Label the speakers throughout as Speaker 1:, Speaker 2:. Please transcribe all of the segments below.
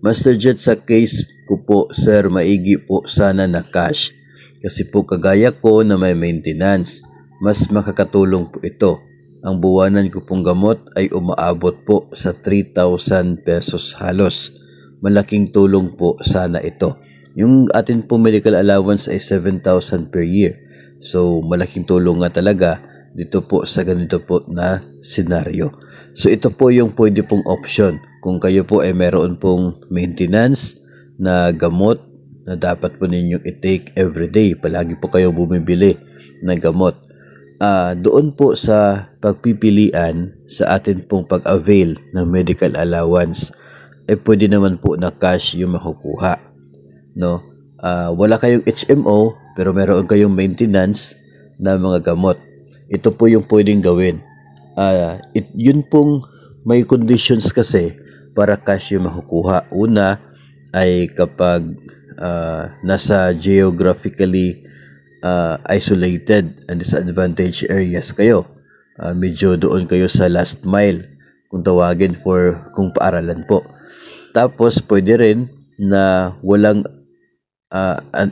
Speaker 1: Master Jet, sa case ko po, sir, maigi po sana na cash. Kasi po kagaya ko na may maintenance, mas makakatulong po ito. Ang buwanan ko pong gamot ay umaabot po sa 3,000 pesos halos. Malaking tulong po sana ito. Yung atin po medical allowance ay 7,000 per year. So malaking tulong nga talaga dito po sa ganito po na senaryo. So ito po yung pwede pong option kung kayo po ay meron pong maintenance na gamot na dapat po ninyong i-take everyday. Palagi po kayo bumibili ng gamot. Doon po sa pagpipilian sa atin pong pag-avail ng medical allowance, pwede naman po na cash yung makukuha. No? Wala kayong HMO pero meron kayong maintenance na mga gamot. Ito po yung pwedeng gawin. Yun pong may conditions kasi para cash yung makukuha. Una ay kapag nasa geographically isolated and disadvantaged areas kayo. Medyo doon kayo sa last mile kung tawagin for kung paaralan po. Tapos pwede rin na walang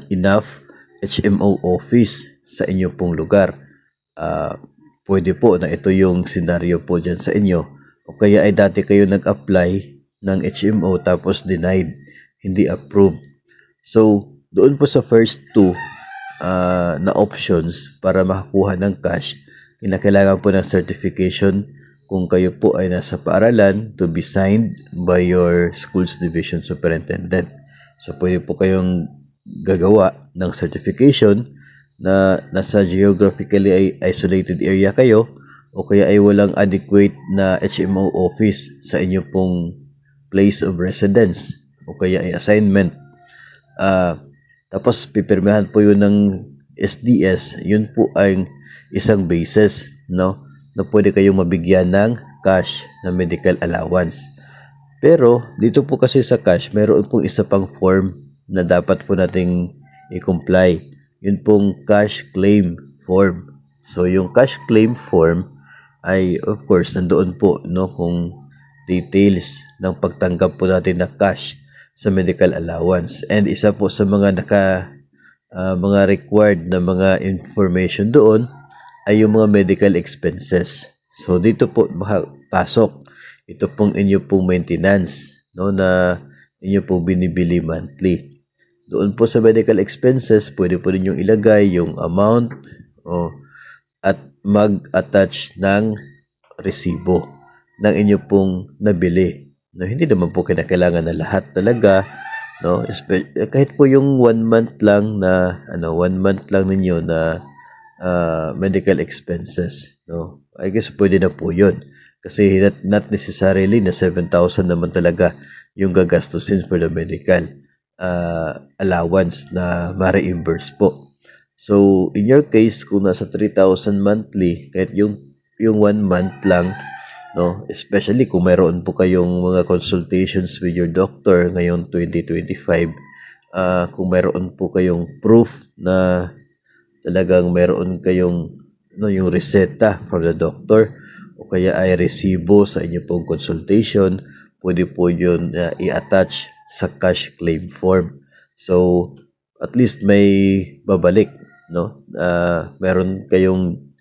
Speaker 1: enough HMO office sa inyo pong lugar. Pwede po na ito yung senaryo po dyan sa inyo. O kaya ay dati kayo nag-apply ng HMO tapos denied, hindi approved. So, doon po sa first two na options para makakuha ng cash, kinakailangan po ng certification kung kayo po ay nasa paaralan to be signed by your school's division superintendent. So, pwede po kayong gagawa ng certification na nasa geographically isolated area kayo o kaya ay walang adequate na HMO office sa inyo pong place of residence o kaya ay assignment. Tapos pipirmahan po yun ng SDS. Yun po ay isang basis, no, na pwede kayong mabigyan ng cash na medical allowance. Pero dito po kasi sa cash, meron pong isa pang form na dapat po nating i-comply. Yun pong cash claim form. So yung cash claim form ay of course nandoon po, no, kung details ng pagtanggap po natin na cash sa medical allowance. And isa po sa mga mga required na mga information doon ay yung mga medical expenses. So dito po pasok ito pong inyo pong maintenance, no, na inyo po binibili monthly. Doon po sa medical expenses, pwede po ninyong ilagay yung amount at mag-attach ng resibo ng inyo pong nabili. No, hindi naman po kinakailangan na lahat talaga, no, kahit po yung 1 month lang na 1 month lang ninyo na medical expenses, no, I guess pwede na po yun kasi not necessarily na 7,000 naman talaga yung gagastusin for the medical allowance na ma-reimburse po. So in your case, kung nasa 3,000 monthly, kahit yung 1 month lang, no, especially kung mayroon po kayong mga consultations with your doctor ngayong 2025, kung mayroon po kayong proof na talagang mayroon kayong yung reseta from the doctor o kaya ay resibo sa inyo pong consultation, pwede po yun i-attach sa cash claim form. So at least may babalik, no, meron kayong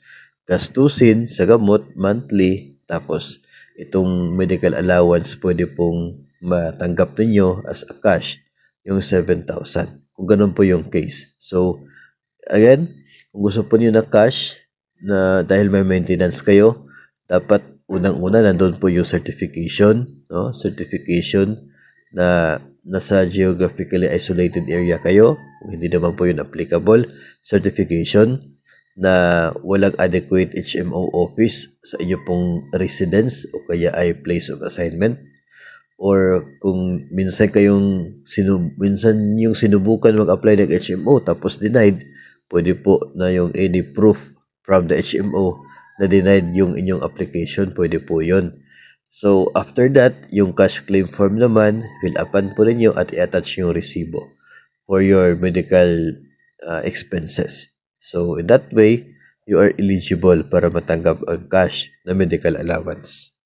Speaker 1: gastusin sa gamot monthly. Tapos, itong medical allowance pwede pong matanggap ninyo as a cash, yung 7,000. Kung ganun po yung case. So, again, kung gusto po niyo na cash, na dahil may maintenance kayo, dapat unang-una nandun po yung certification, no? Certification na nasa geographically isolated area kayo. Kung hindi naman po yun applicable, certification na walang adequate HMO office sa inyo pong residence o kaya ay place of assignment, or kung minsan yung sinubukan mag-apply ng HMO tapos denied, pwede po na yung any proof from the HMO na denied yung inyong application, pwede po yun. So after that, yung cash claim form naman, fill upan po ninyo at i-attach yung resibo for your medical expenses. So in that way, you are eligible para matanggap ang cash na medical allowance.